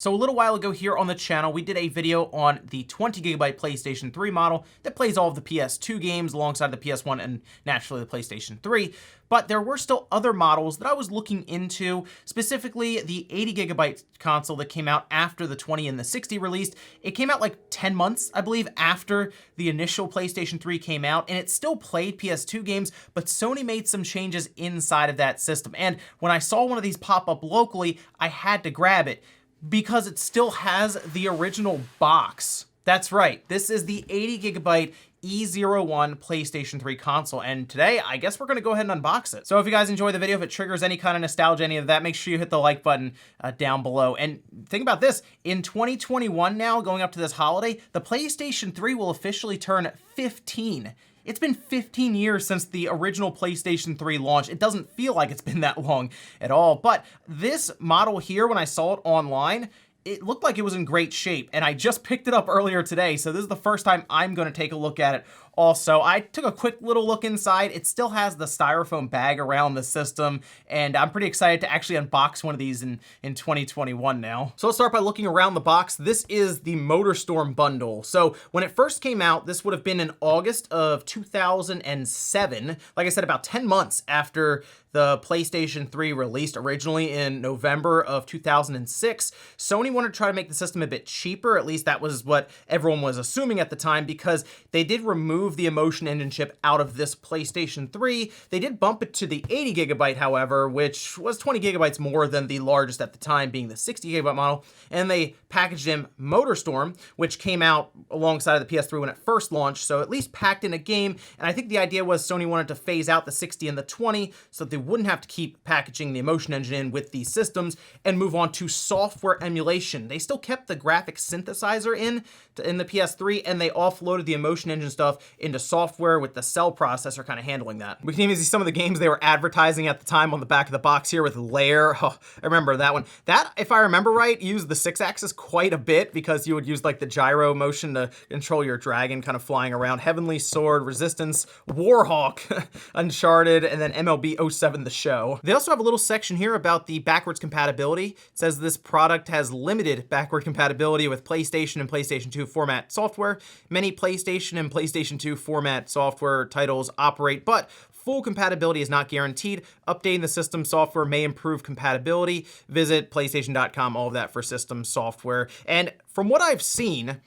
So a little while ago here on the channel, we did a video on the 20GB PlayStation 3 model that plays all of the PS2 games alongside the PS1 and naturally the PlayStation 3. But there were still other models that I was looking into, specifically the 80GB console that came out after the 20 and the 60 released. It came out like 10 months, I believe, after the initial PlayStation 3 came out, and it still played PS2 games, but Sony made some changes inside of that system. And when I saw one of these pop up locally, I had to grab it, because it still has the original box. That's right, this is the 80GB E01 PlayStation 3 console, and today I guess we're gonna go ahead and unbox it. So if you guys enjoy the video, if it triggers any kind of nostalgia, any of that, make sure you hit the like button down below. And think about this, in 2021 now, going up to this holiday, the PlayStation 3 will officially turn 15. It's been 15 years since the original PlayStation 3 launched. It doesn't feel like it's been that long at all, but this model here, when I saw it online, it looked like it was in great shape, and I just picked it up earlier today, so this is the first time I'm gonna take a look at it. Also, I took a quick little look inside. It still has the styrofoam bag around the system, and I'm pretty excited to actually unbox one of these in 2021 now. So let's start by looking around the box. This is the MotorStorm bundle. So when it first came out, this would have been in August of 2007. Like I said, about 10 months after the PlayStation 3 released, originally in November of 2006. Sony wanted to try to make the system a bit cheaper, at least that was what everyone was assuming at the time, because they did remove the Emotion Engine chip out of this PlayStation 3. They did bump it to the 80GB, however, which was 20GB more than the largest at the time, being the 60GB model, and they packaged in MotorStorm, which came out alongside of the PS3 when it first launched, so at least packed in a game. And I think the idea was Sony wanted to phase out the 60 and the 20 so that they wouldn't have to keep packaging the Emotion Engine in with these systems and move on to software emulation. They still kept the graphic synthesizer in the PS3, and they offloaded the Emotion Engine stuff into software with the cell processor kind of handling that. We can even see some of the games they were advertising at the time on the back of the box here with Lair. Oh, I remember that one. That, if I remember right, used the 6-axis quite a bit because you would use like the gyro motion to control your dragon kind of flying around. Heavenly Sword, Resistance, Warhawk, Uncharted, and then MLB 07 The Show. They also have a little section here about the backwards compatibility. It says this product has limited backward compatibility with PlayStation and PlayStation 2 format software. Many PlayStation and PlayStation 2 format software titles operate, but full compatibility is not guaranteed. Updating the system software may improve compatibility. Visit PlayStation.com, all of that for system software. And from what I've seen,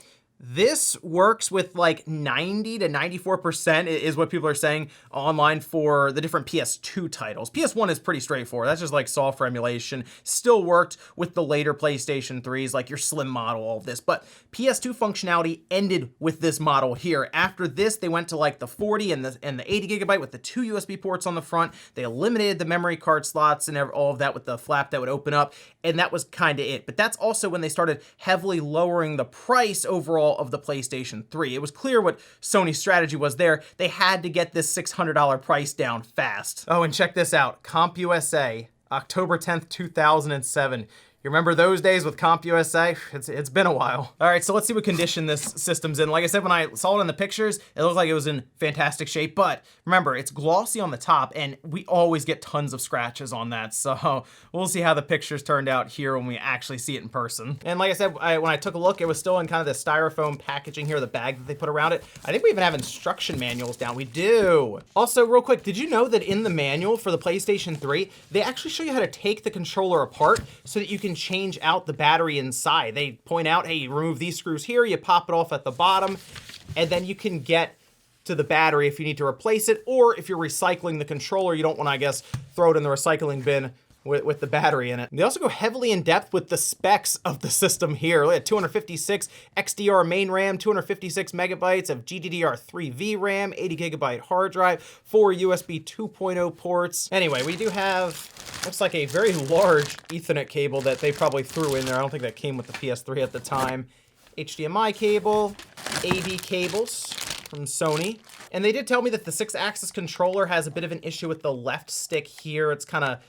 this works with like 90 to 94% is what people are saying online for the different PS2 titles. PS1 is pretty straightforward. That's just like software emulation. Still worked with the later PlayStation 3s, like your slim model, all of this. But PS2 functionality ended with this model here. After this, they went to like the 40 and the 80GB with the 2 USB ports on the front. They eliminated the memory card slots and all of that with the flap that would open up. And that was kind of it. But that's also when they started heavily lowering the price overall of the PlayStation 3. It was clear what Sony's strategy was there. They had to get this $600 price down fast. Oh, and check this out. CompUSA, October 10th, 2007. You remember those days with CompUSA? It's been a while. All right, so let's see what condition this system's in. Like I said, when I saw it in the pictures, it looked like it was in fantastic shape, but remember, it's glossy on the top, and we always get tons of scratches on that, so we'll see how the pictures turned out here when we actually see it in person. And like I said, when I took a look, it was still in kind of the styrofoam packaging here, the bag that they put around it. I think we even have instruction manuals down. We do. Also, real quick, did you know that in the manual for the PlayStation 3, they actually show you how to take the controller apart so that you can change out the battery inside. They point out, hey, you remove these screws here, you pop it off at the bottom, and then you can get to the battery if you need to replace it, or if you're recycling the controller, you don't want to, I guess, throw it in the recycling bin with the battery in it. And they also go heavily in depth with the specs of the system here. Look at 256 XDR main RAM, 256 megabytes of GDDR3V RAM, 80GB hard drive, 4 USB 2.0 ports. Anyway, we do have, looks like a very large Ethernet cable that they probably threw in there. I don't think that came with the PS3 at the time. HDMI cable, AV cables from Sony. And they did tell me that the 6-axis controller has a bit of an issue with the left stick here. It's kind of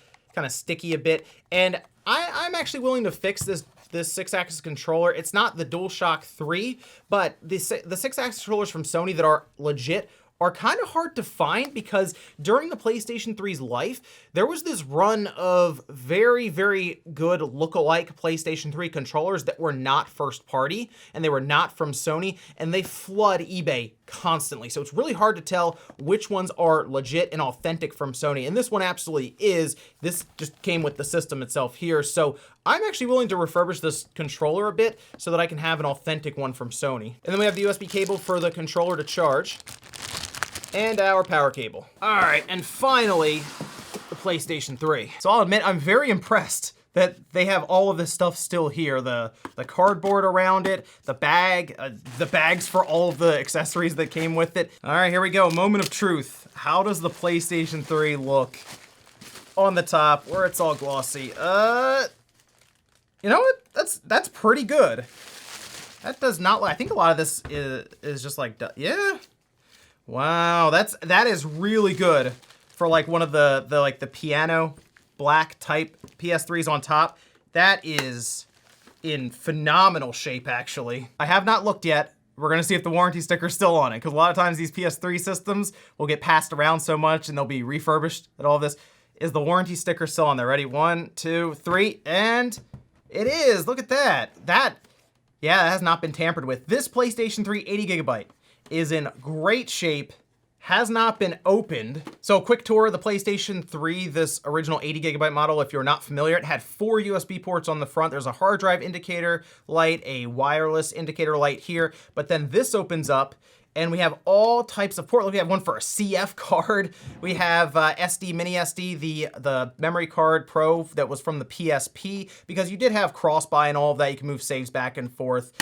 sticky a bit, and I'm actually willing to fix this 6-axis controller. It's not the DualShock 3, but the 6-axis controllers from Sony that are legit are kind of hard to find because during the PlayStation 3's life, there was this run of very, very good look-alike PlayStation 3 controllers that were not first party, and they were not from Sony, and they flood eBay constantly. So it's really hard to tell which ones are legit and authentic from Sony, and this one absolutely is. This just came with the system itself here, so I'm actually willing to refurbish this controller a bit so that I can have an authentic one from Sony. And then we have the USB cable for the controller to charge, and our power cable. All right, and finally, the PlayStation 3. So I'll admit, I'm very impressed that they have all of this stuff still here. The cardboard around it, the bag, the bags for all of the accessories that came with it. All right, here we go, moment of truth. How does the PlayStation 3 look on the top where it's all glossy? You know what? That's pretty good. That does not, I think a lot of this is just like, yeah. Wow, that is really good for like one of the piano black type PS3s on top. That is in phenomenal shape, actually. I have not looked yet. We're gonna see if the warranty sticker's still on it, because a lot of times these PS3 systems will get passed around so much and they'll be refurbished and all this. Is the warranty sticker still on there? Ready? 1, 2, 3, and it is. Look at that. Yeah, that has not been tampered with. This PlayStation 3 80GB is in great shape, has not been opened. So a quick tour of the PlayStation 3, this original 80GB model. If you're not familiar, it had 4 USB ports on the front. There's a hard drive indicator light, a wireless indicator light here, but then this opens up and we have all types of port. Look, we have one for a CF card. We have SD, mini SD, the memory card Pro that was from the PSP, because you did have cross-buy and all of that. You can move saves back and forth.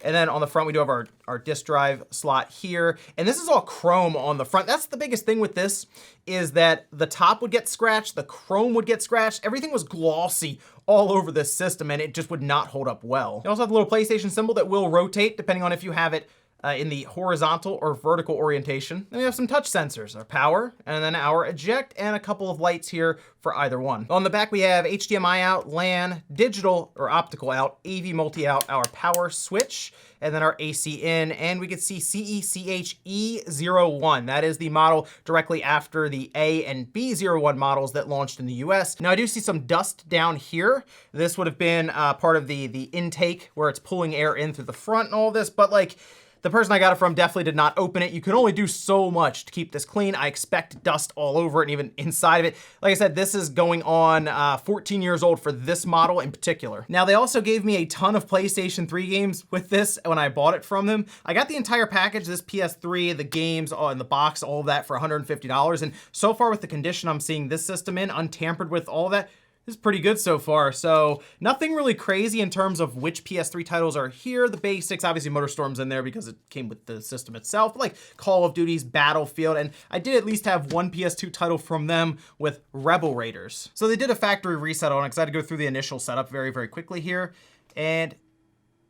And then on the front, we do have our disk drive slot here. And this is all chrome on the front. That's the biggest thing with this, is that the top would get scratched, the chrome would get scratched. Everything was glossy all over this system, and it just would not hold up well. You also have the little PlayStation symbol that will rotate depending on if you have it in the horizontal or vertical orientation. Then we have some touch sensors, our power, and then our eject, and a couple of lights here for either one. On the back, we have HDMI out, LAN, digital or optical out, AV multi out, our power switch, and then our AC in, and we can see CECHE01. That is the model directly after the A and B01 models that launched in the US. Now I do see some dust down here. This would have been part of the intake where it's pulling air in through the front and all this, but like, the person I got it from definitely did not open it. You can only do so much to keep this clean. I expect dust all over it and even inside of it. Like I said, this is going on 14 years old for this model in particular. Now, they also gave me a ton of PlayStation 3 games with this when I bought it from them. I got the entire package, this PS3, the games, in the box, all of that for $150. And so far with the condition I'm seeing this system in, untampered with all of that, this is pretty good so far. So nothing really crazy in terms of which PS3 titles are here. The basics, obviously MotorStorm's in there because it came with the system itself, but like Call of Duty's, Battlefield, and I did at least have one PS2 title from them with Rebel Raiders. So they did a factory reset on it because I had to go through the initial setup very, very quickly here. And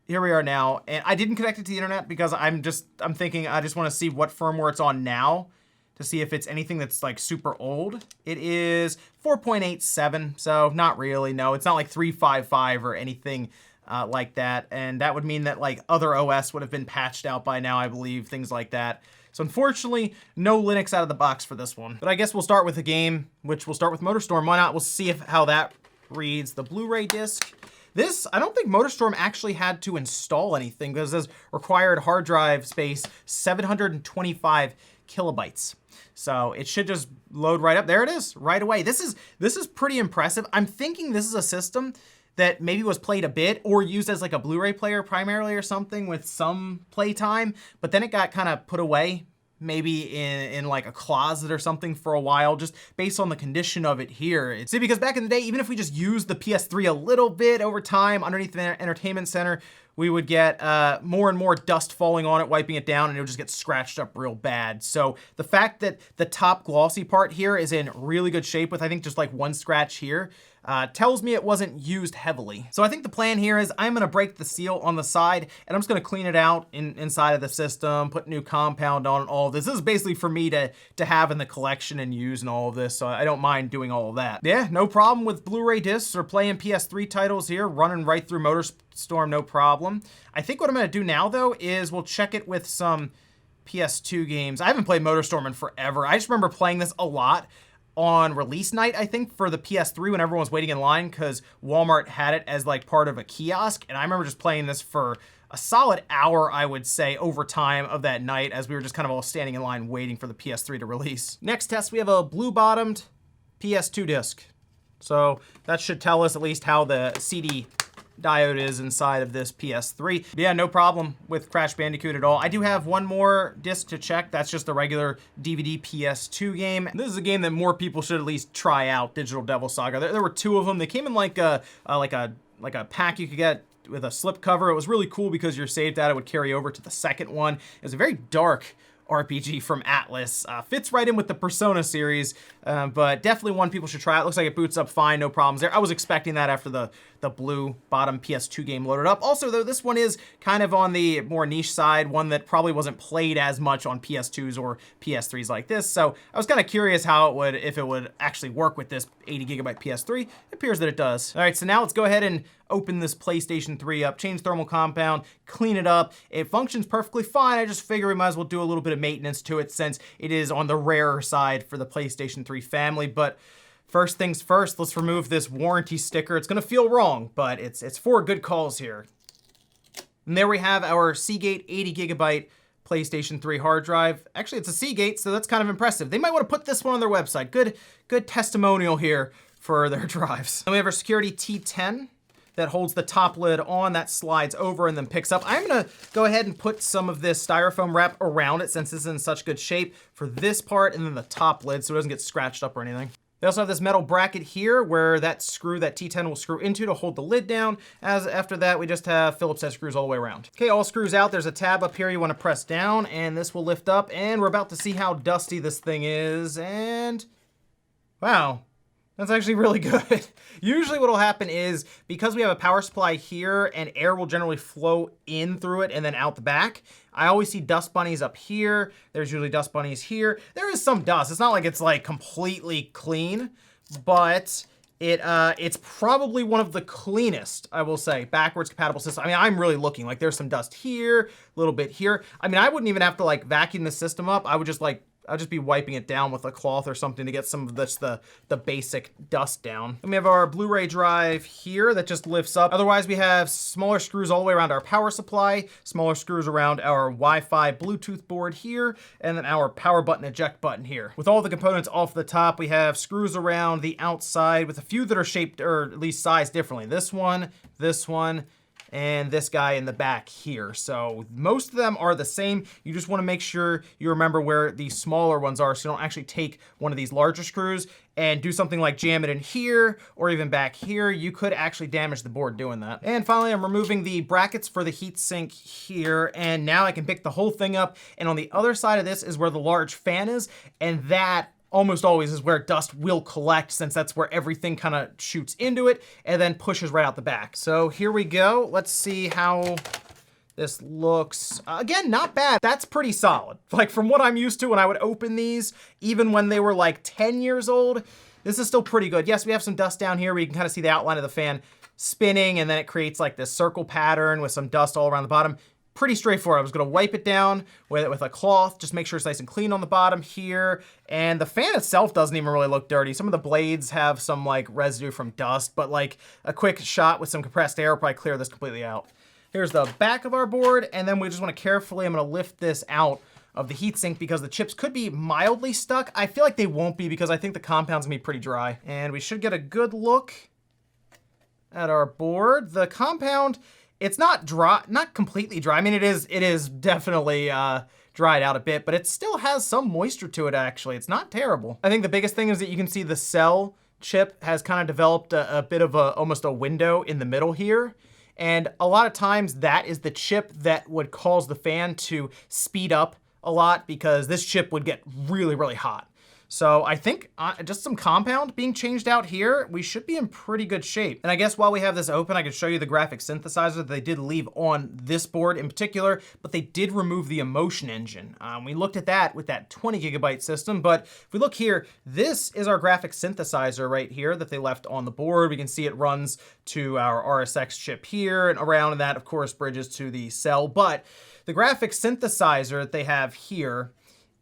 here we are now. And I didn't connect it to the internet because I'm thinking I just want to see what firmware it's on now, to see if it's anything that's like super old. It is 4.87, so not really, no. It's not like 3.55 or anything like that. And that would mean that like other OS would have been patched out by now, I believe, things like that. So unfortunately, no Linux out of the box for this one. But I guess we'll start with the game, which we'll start with MotorStorm. Why not? We'll see how that reads. The Blu-ray disc. This, I don't think MotorStorm actually had to install anything because it says required hard drive space, 725 kilobytes. So it should just load right up. There it is, right away. This is pretty impressive. I'm thinking this is a system that maybe was played a bit or used as like a Blu-ray player primarily or something with some playtime, but then it got kind of put away, maybe in like a closet or something for a while, just based on the condition of it here. See, because back in the day, even if we just used the PS3 a little bit over time underneath the entertainment center, we would get more and more dust falling on it, wiping it down, and it would just get scratched up real bad. So the fact that the top glossy part here is in really good shape with, I think, just like one scratch here, tells me it wasn't used heavily. So I think the plan here is I'm gonna break the seal on the side, and I'm just gonna clean it out inside of the system, put new compound on, and all of this. This is basically for me to have in the collection and use and all of this, so I don't mind doing all of that. Yeah, no problem with Blu-ray discs or playing PS3 titles here, running right through MotorStorm, no problem. I think what I'm gonna do now, though, is we'll check it with some PS2 games. I haven't played MotorStorm in forever. I just remember playing this a lot on release night, I think, for the PS3 when everyone was waiting in line because Walmart had it as like part of a kiosk. And I remember just playing this for a solid hour, I would say, over time of that night as we were just kind of all standing in line waiting for the PS3 to release. Next test, we have a blue-bottomed PS2 disc. So that should tell us at least how the CD diode is inside of this PS3. But yeah, no problem with Crash Bandicoot at all. I do have one more disc to check. That's just the regular DVD PS2 game. This is a game that more people should at least try out, Digital Devil Saga. There were two of them. They came in like a pack you could get with a slip cover. It was really cool because your save data would carry over to the second one. It was a very dark RPG from Atlas. Fits right in with the Persona series, but definitely one people should try out. Looks like it boots up fine, no problems there. I was expecting that after the blue bottom PS2 game loaded up. Also, though, this one is kind of on the more niche side, one that probably wasn't played as much on PS2s or PS3s like this. So I was kind of curious how it would, if it would actually work with this 80 gigabyte PS3. It appears that it does. All right, so now let's go ahead and open this PlayStation 3 up, change thermal compound, clean it up. It functions perfectly fine. I just figure we might as well do a little bit of maintenance to it since it is on the rarer side for the PlayStation 3 family. But first things first, let's remove this warranty sticker. It's gonna feel wrong, but it's for a good cause here. And there we have our Seagate 80 gigabyte PlayStation 3 hard drive. Actually, it's a Seagate, so that's kind of impressive. They might want to put this one on their website. Good testimonial here for their drives. Then we have our security T10 that holds the top lid on, that slides over and then picks up. I'm gonna go ahead and put some of this styrofoam wrap around it since it's in such good shape for this part and then the top lid so it doesn't get scratched up or anything. They also have this metal bracket here where that screw, that T10 will screw into to hold the lid down. As after that, we just have Phillips head screws all the way around. Okay, all screws out. There's a tab up here you wanna press down and this will lift up and we're about to see how dusty this thing is and wow. That's actually really good. Usually what'll happen is because we have a power supply here and air will generally flow in through it and then out the back, I always see dust bunnies up here. There's usually dust bunnies here. There is some dust. It's not like it's like completely clean, but it's probably one of the cleanest, I will say, backwards compatible system. I mean, I'm really looking like there's some dust here, a little bit here. I mean, I wouldn't even have to like vacuum the system up. I would just like I'll just be wiping it down with a cloth or something to get some of this, the basic dust down. And we have our Blu-ray drive here that just lifts up. Otherwise, we have smaller screws all the way around our power supply, smaller screws around our Wi-Fi Bluetooth board here, and then our power button eject button here. With all the components off the top, we have screws around the outside with a few that are shaped or at least sized differently. This one, and this guy in the back here. So most of them are the same. You just wanna make sure you remember where the smaller ones are so you don't actually take one of these larger screws and do something like jam it in here or even back here. You could actually damage the board doing that. And finally, I'm removing the brackets for the heatsink here, and now I can pick the whole thing up. And on the other side of this is where the large fan is, and that almost always is where dust will collect since that's where everything kind of shoots into it and then pushes right out the back. So here we go. Let's see how this looks. Again, not bad. That's pretty solid. Like from what I'm used to when I would open these, even when they were like 10 years old, this is still pretty good. Yes, we have some dust down here where you can kind of see the outline of the fan spinning and then it creates like this circle pattern with some dust all around the bottom. Pretty straightforward. I was gonna wipe it down with a cloth, just make sure it's nice and clean on the bottom here. And the fan itself doesn't even really look dirty. Some of the blades have some like residue from dust, but like a quick shot with some compressed air will probably clear this completely out. Here's the back of our board, and then we just wanna carefully, I'm gonna lift this out of the heatsink because the chips could be mildly stuck. I feel like they won't be because I think the compound's gonna be pretty dry. And we should get a good look at our board. The compound, it's not dry, not completely dry. I mean, it is definitely dried out a bit, but it still has some moisture to it actually. It's not terrible. I think the biggest thing is that you can see the cell chip has kind of developed a bit of almost a window in the middle here. And a lot of times that is the chip that would cause the fan to speed up a lot because this chip would get really, really hot. So I think just some compound being changed out here, we should be in pretty good shape. And I guess while we have this open, I could show you the graphic synthesizer that they did leave on this board in particular, but they did remove the Emotion engine. We looked at that with that 20 gigabyte system, but if we look here, this is our graphic synthesizer right here that they left on the board. We can see it runs to our RSX chip here, and around that, of course, bridges to the cell. But the graphic synthesizer that they have here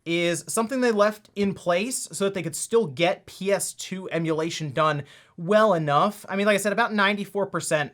is something they left in place so that they could still get PS2 emulation done well enough. I mean, like I said, about 94%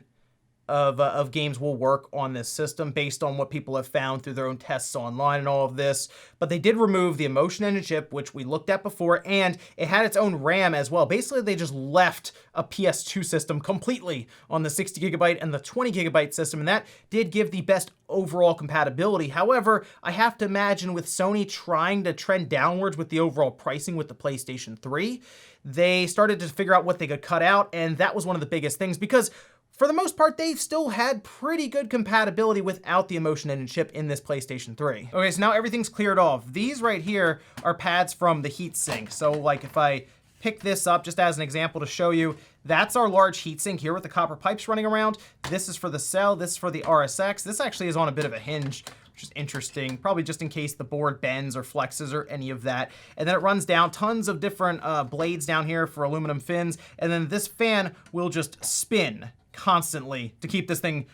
of games will work on this system based on what people have found through their own tests online and all of this. But they did remove the Emotion engine chip, which we looked at before, and it had its own RAM as well. Basically, they just left a PS2 system completely on the 60 gigabyte and the 20 gigabyte system, and that did give the best overall compatibility. However, I have to imagine with Sony trying to trend downwards with the overall pricing with the PlayStation 3, they started to figure out what they could cut out, and that was one of the biggest things, because for the most part, they've still had pretty good compatibility without the Emotion engine chip in this PlayStation 3. Okay, so now everything's cleared off. These right here are pads from the heatsink. So like if I pick this up just as an example to show you, that's our large heatsink here with the copper pipes running around. This is for the cell, this is for the RSX. This actually is on a bit of a hinge, which is interesting, probably just in case the board bends or flexes or any of that. And then it runs down tons of different blades down here for aluminum fins. And then this fan will just spin constantly to keep this thing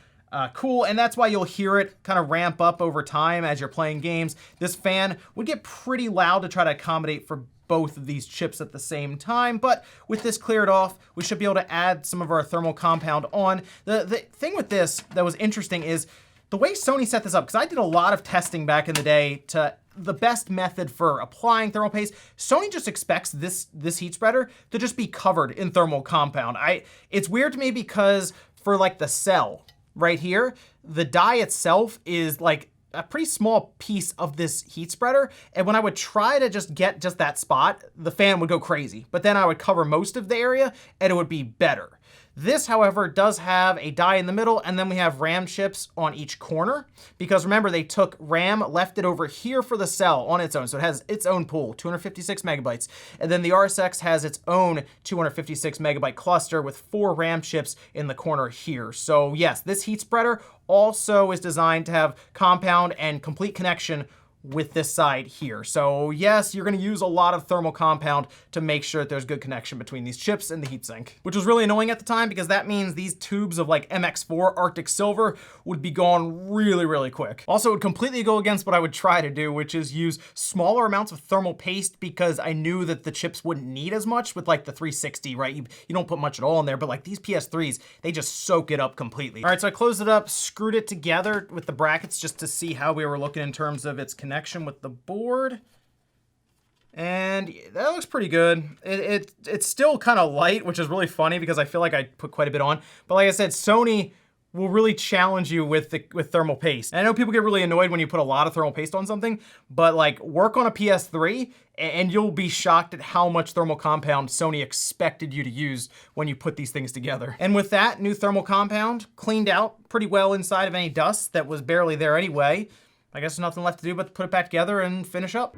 cool, and that's why you'll hear it kind of ramp up over time as you're playing games. This fan would get pretty loud to try to accommodate for both of these chips at the same time, but with this cleared off, we should be able to add some of our thermal compound on. The thing with this that was interesting is the way Sony set this up, because I did a lot of testing back in the day to the best method for applying thermal paste. Sony just expects this heat spreader to just be covered in thermal compound. It's weird to me because for like the cell right here, the die itself is like a pretty small piece of this heat spreader. And when I would try to just get just that spot, the fan would go crazy. But then I would cover most of the area and it would be better. This, however, does have a die in the middle, and then we have RAM chips on each corner, because remember, they took RAM, left it over here for the cell on its own, so it has its own pool, 256 megabytes, and then the RSX has its own 256 megabyte cluster with 4 RAM chips in the corner here. So yes, this heat spreader also is designed to have compound and complete connection with this side here. So yes, you're gonna use a lot of thermal compound to make sure that there's good connection between these chips and the heatsink, which was really annoying at the time because that means these tubes of like MX4 Arctic Silver would be gone really, really quick. Also, it would completely go against what I would try to do, which is use smaller amounts of thermal paste because I knew that the chips wouldn't need as much with like the 360, right? You don't put much at all in there, but like these PS3s, they just soak it up completely. All right, so I closed it up, screwed it together with the brackets just to see how we were looking in terms of its connection with the board, and that looks pretty good. It's still kind of light, which is really funny because I feel like I put quite a bit on, but like I said, Sony will really challenge you with thermal paste. And I know people get really annoyed when you put a lot of thermal paste on something, but like work on a PS3 and you'll be shocked at how much thermal compound Sony expected you to use when you put these things together. And with that new thermal compound cleaned out pretty well inside of any dust that was barely there anyway, I guess there's nothing left to do but to put it back together and finish up.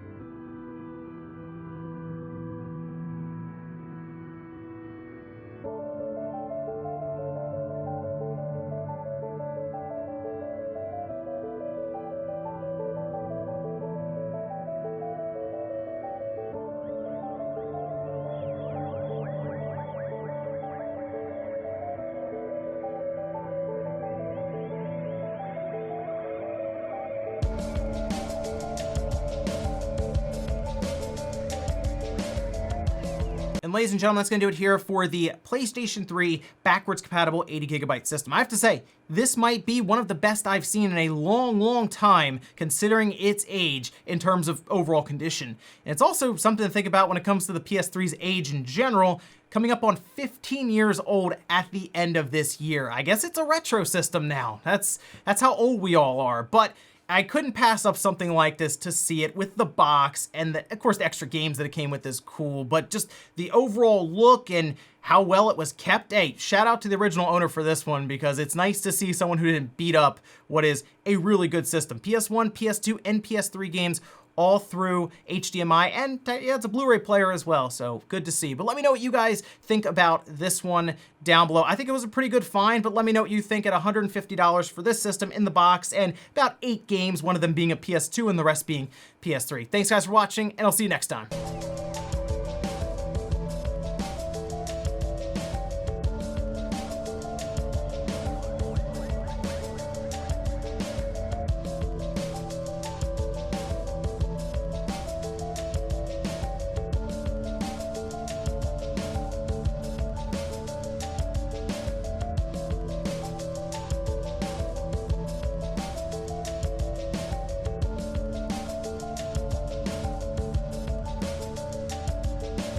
And ladies and gentlemen, that's gonna do it here for the PlayStation 3 backwards compatible 80 gigabyte system. I have to say, this might be one of the best I've seen in a long, long time, considering its age in terms of overall condition. And it's also something to think about when it comes to the PS3's age in general, coming up on 15 years old at the end of this year. I guess it's a retro system now. That's how old we all are. But I couldn't pass up something like this to see it with the box, and of course the extra games that it came with is cool, but just the overall look and how well it was kept. Hey, shout out to the original owner for this one, because it's nice to see someone who didn't beat up what is a really good system. PS1, PS2, and PS3 games all through HDMI, and yeah, it's a Blu-ray player as well, so good to see. But let me know what you guys think about this one down below. I think it was a pretty good find, but let me know what you think at $150 for this system in the box, and about 8 games, one of them being a PS2 and the rest being PS3. Thanks guys for watching, and I'll see you next time.